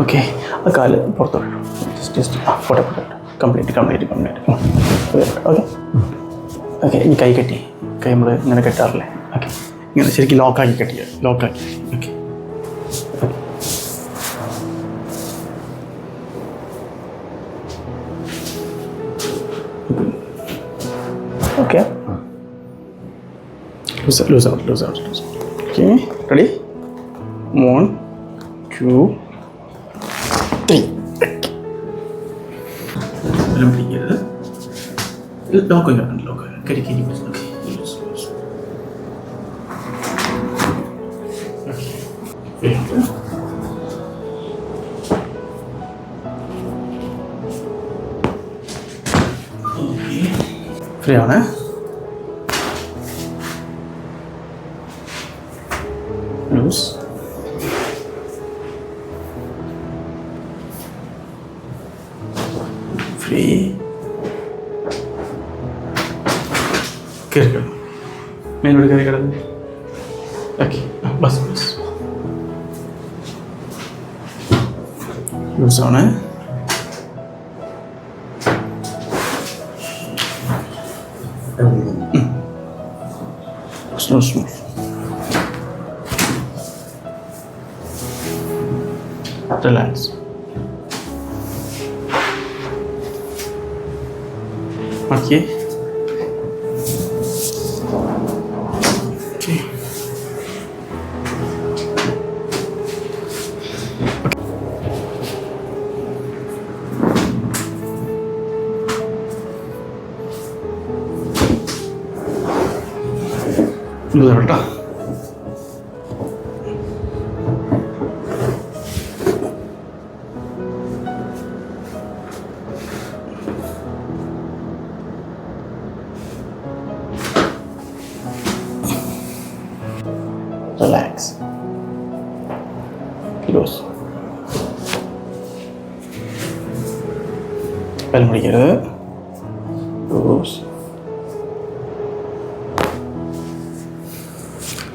Okay. ആ കാല് പുറത്തോട്ട് just photo complete okay. Okay, ഇനി കൈ കെട്ടി. കൈ നമ്മൾ ഇങ്ങനെ കെട്ടാറില്ലേ? ഓക്കെ, ഇങ്ങനെ ശരിക്കും ലോക്കാക്കി കെട്ടിയ ലോക്കാക്കി. Okay okay. Loose out. Okay, ready? 1 2 3. പിടിക്കരുത്. ലോക്ക് കരിക്കേരി. ഫ്രീ ആണ്. ലൂസ്. ഫ്രീ. കയറി കിടന്നു. മേലോട്ട് കയറി കിടന്നു. ഓക്കെ, ബസ് ലൂസാണ്. സ്മൂത്ത്. റിലാക്സ്. ഓക്കെ. കേട്ടോ. റിലാക്സ്. ലൂസ്. ബലം പിടിക്കരുത്. ലൂസ്.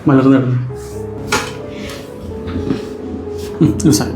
മലർന്നിടുന്നു. ലൂസായി.